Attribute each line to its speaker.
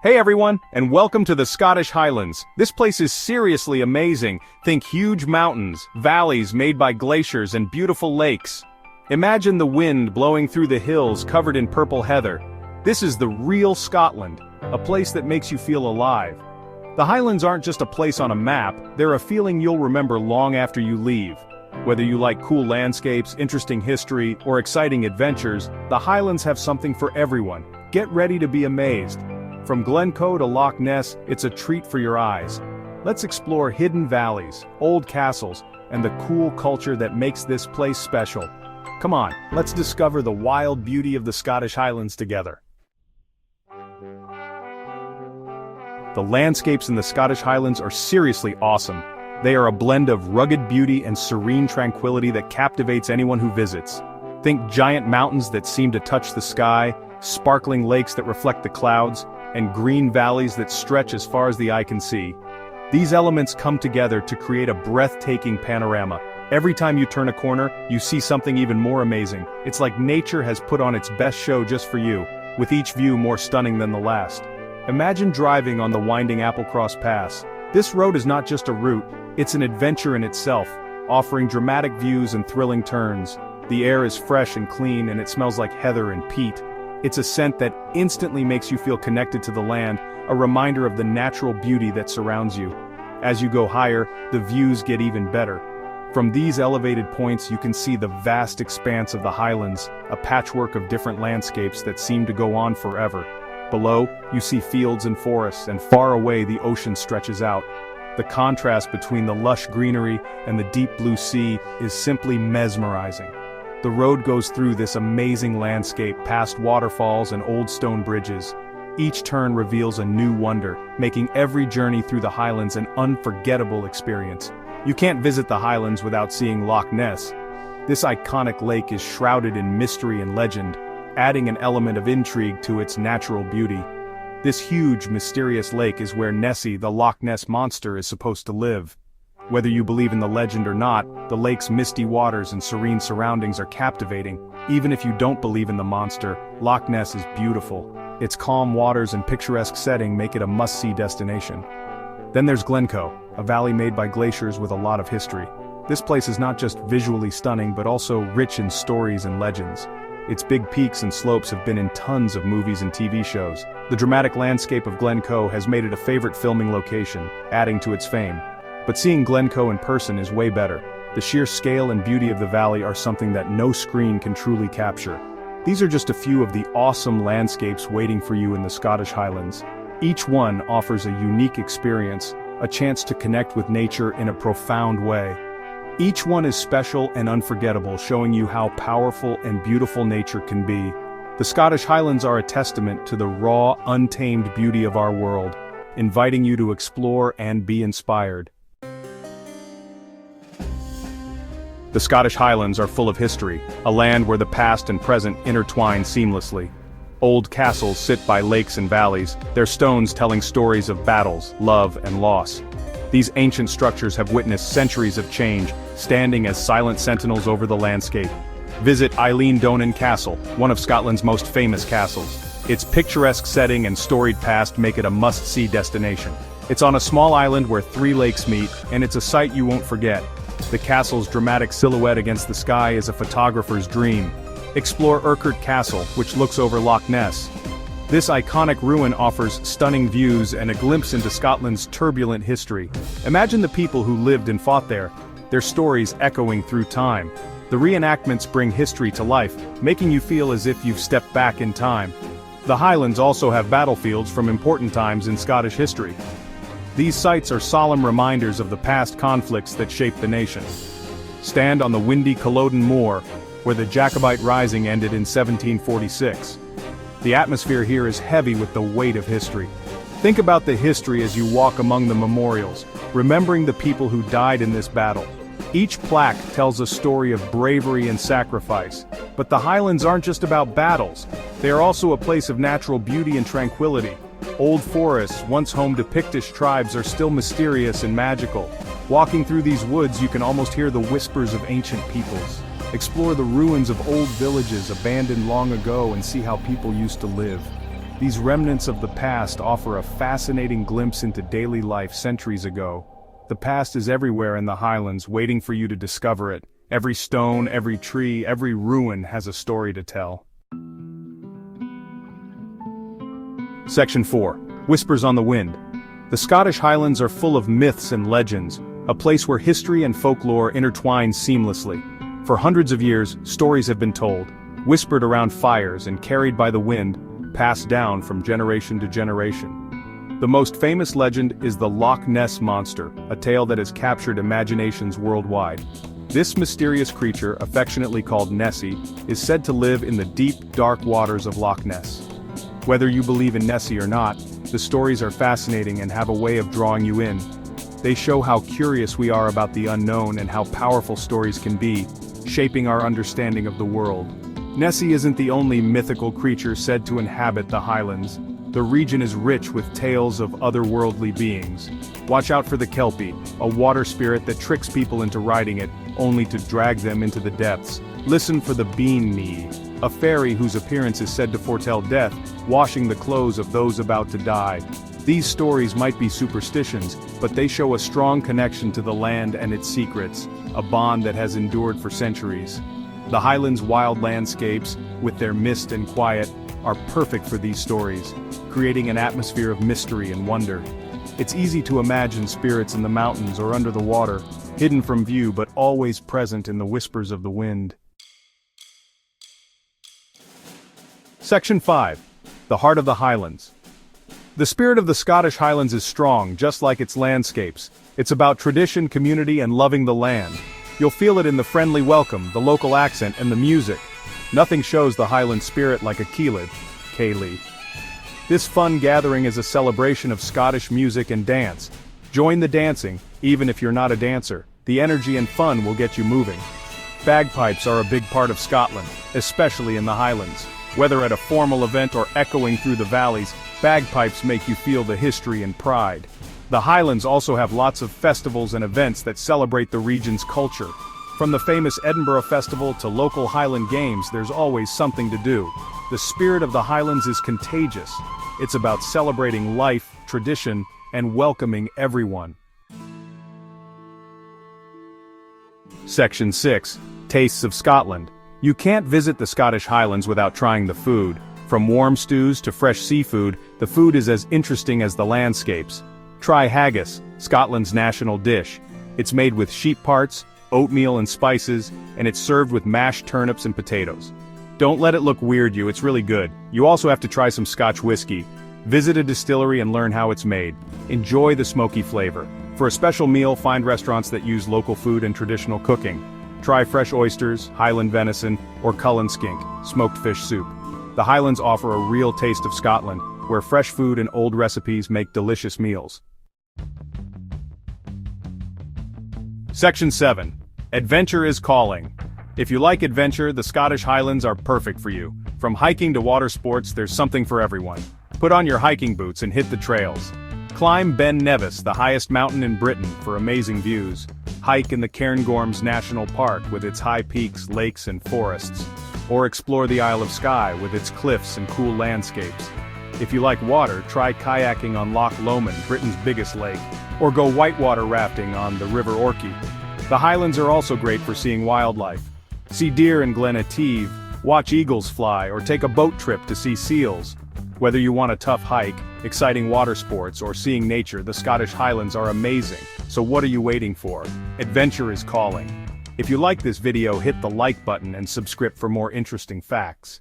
Speaker 1: Hey everyone, and welcome to the Scottish Highlands. This place is seriously amazing. Think huge mountains, valleys made by glaciers and beautiful lakes. Imagine the wind blowing through the hills covered in purple heather. This is the real Scotland, a place that makes you feel alive. The Highlands aren't just a place on a map, they're a feeling you'll remember long after you leave. Whether you like cool landscapes, interesting history, or exciting adventures, the Highlands have something for everyone. Get ready to be amazed. From Glencoe to Loch Ness, it's a treat for your eyes. Let's explore hidden valleys, old castles, and the cool culture that makes this place special. Come on, let's discover the wild beauty of the Scottish Highlands together. The landscapes in the Scottish Highlands are seriously awesome. They are a blend of rugged beauty and serene tranquility that captivates anyone who visits. Think giant mountains that seem to touch the sky, sparkling lakes that reflect the clouds, and green valleys that stretch as far as the eye can see. These elements come together to create a breathtaking panorama. Every time you turn a corner, you see something even more amazing. It's like nature has put on its best show just for you, with each view more stunning than the last. Imagine driving on the winding Applecross Pass. This road is not just a route, it's an adventure in itself, offering dramatic views and thrilling turns. The air is fresh and clean, and it smells like heather and peat. It's a scent that instantly makes you feel connected to the land, a reminder of the natural beauty that surrounds you. As you go higher, the views get even better. From these elevated points you can see the vast expanse of the Highlands, a patchwork of different landscapes that seem to go on forever. Below, you see fields and forests, and far away the ocean stretches out. The contrast between the lush greenery and the deep blue sea is simply mesmerizing. The road goes through this amazing landscape past waterfalls and old stone bridges. Each turn reveals a new wonder, making every journey through the Highlands an unforgettable experience. You can't visit the Highlands without seeing Loch Ness. This iconic lake is shrouded in mystery and legend, adding an element of intrigue to its natural beauty. This huge, mysterious lake is where Nessie, the Loch Ness monster, is supposed to live. Whether you believe in the legend or not, the lake's misty waters and serene surroundings are captivating. Even if you don't believe in the monster, Loch Ness is beautiful. Its calm waters and picturesque setting make it a must-see destination. Then there's Glencoe, a valley made by glaciers with a lot of history. This place is not just visually stunning but also rich in stories and legends. Its big peaks and slopes have been in tons of movies and TV shows. The dramatic landscape of Glencoe has made it a favorite filming location, adding to its fame. But seeing Glencoe in person is way better. The sheer scale and beauty of the valley are something that no screen can truly capture. These are just a few of the awesome landscapes waiting for you in the Scottish Highlands. Each one offers a unique experience, a chance to connect with nature in a profound way. Each one is special and unforgettable, showing you how powerful and beautiful nature can be. The Scottish Highlands are a testament to the raw, untamed beauty of our world, inviting you to explore and be inspired. The Scottish Highlands are full of history, a land where the past and present intertwine seamlessly. Old castles sit by lakes and valleys, their stones telling stories of battles, love, and loss. These ancient structures have witnessed centuries of change, standing as silent sentinels over the landscape. Visit Eilean Donan Castle, one of Scotland's most famous castles. Its picturesque setting and storied past make it a must-see destination. It's on a small island where three lakes meet, and it's a sight you won't forget. The castle's dramatic silhouette against the sky is a photographer's dream. Explore Urquhart Castle, which looks over Loch Ness. This iconic ruin offers stunning views and a glimpse into Scotland's turbulent history. Imagine the people who lived and fought there, their stories echoing through time. The reenactments bring history to life, making you feel as if you've stepped back in time. The Highlands also have battlefields from important times in Scottish history. These sites are solemn reminders of the past conflicts that shaped the nation. Stand on the windy Culloden Moor, where the Jacobite Rising ended in 1746. The atmosphere here is heavy with the weight of history. Think about the history as you walk among the memorials, remembering the people who died in this battle. Each plaque tells a story of bravery and sacrifice. But the Highlands aren't just about battles. They are also a place of natural beauty and tranquility. Old forests, once home to Pictish tribes, are still mysterious and magical. Walking through these woods, you can almost hear the whispers of ancient peoples. Explore the ruins of old villages abandoned long ago and see how people used to live. These remnants of the past offer a fascinating glimpse into daily life centuries ago. The past is everywhere in the Highlands, waiting for you to discover it. Every stone, every tree, every ruin has a story to tell. Section 4. Whispers on the Wind. The Scottish Highlands are full of myths and legends, a place where history and folklore intertwine seamlessly. For hundreds of years, stories have been told, whispered around fires and carried by the wind, passed down from generation to generation. The most famous legend is the Loch Ness Monster, a tale that has captured imaginations worldwide. This mysterious creature, affectionately called Nessie, is said to live in the deep, dark waters of Loch Ness. Whether you believe in Nessie or not, the stories are fascinating and have a way of drawing you in. They show how curious we are about the unknown and how powerful stories can be, shaping our understanding of the world. Nessie isn't the only mythical creature said to inhabit the Highlands. The region is rich with tales of otherworldly beings. Watch out for the Kelpie, a water spirit that tricks people into riding it, only to drag them into the depths. Listen for the Bean Knee, a fairy whose appearance is said to foretell death, washing the clothes of those about to die. These stories might be superstitions, but they show a strong connection to the land and its secrets, a bond that has endured for centuries. The Highlands' wild landscapes, with their mist and quiet, are perfect for these stories, creating an atmosphere of mystery and wonder. It's easy to imagine spirits in the mountains or under the water, hidden from view but always present in the whispers of the wind. Section 5. The Heart of the Highlands. The spirit of the Scottish Highlands is strong, just like its landscapes. It's about tradition, community, and loving the land. You'll feel it in the friendly welcome, the local accent, and the music. Nothing shows the Highland spirit like a ceilidh. This fun gathering is a celebration of Scottish music and dance. Join the dancing, even if you're not a dancer. The energy and fun will get you moving. Bagpipes are a big part of Scotland, especially in the Highlands. Whether at a formal event or echoing through the valleys, bagpipes make you feel the history and pride. The Highlands also have lots of festivals and events that celebrate the region's culture. From the famous Edinburgh Festival to local Highland games, there's always something to do. The spirit of the Highlands is contagious. It's about celebrating life, tradition, and welcoming everyone. Section 6. Tastes of Scotland. You can't visit the Scottish Highlands without trying the food. From warm stews to fresh seafood, the food is as interesting as the landscapes. Try haggis, Scotland's national dish. It's made with sheep parts, oatmeal and spices, and it's served with mashed turnips and potatoes. Don't let it look weird, it's really good. You also have to try some Scotch whiskey. Visit a distillery and learn how it's made. Enjoy the smoky flavor. For a special meal, find restaurants that use local food and traditional cooking. Try fresh oysters, Highland venison, or Cullen skink, smoked fish soup. The Highlands offer a real taste of Scotland, where fresh food and old recipes make delicious meals. Section 7. Adventure is calling. If you like adventure, the Scottish Highlands are perfect for you. From hiking to water sports, there's something for everyone. Put on your hiking boots and hit the trails. Climb Ben Nevis, the highest mountain in Britain, for amazing views. Hike in the Cairngorms National Park with its high peaks, lakes, and forests. Or explore the Isle of Skye with its cliffs and cool landscapes. If you like water, try kayaking on Loch Lomond, Britain's biggest lake, or go whitewater rafting on the River Orkney. The Highlands are also great for seeing wildlife. See deer in Glen Etive, watch eagles fly, or take a boat trip to see seals. Whether you want a tough hike, exciting water sports, or seeing nature, the Scottish Highlands are amazing. So what are you waiting for? Adventure is calling. If you like this video, hit the like button and subscribe for more interesting facts.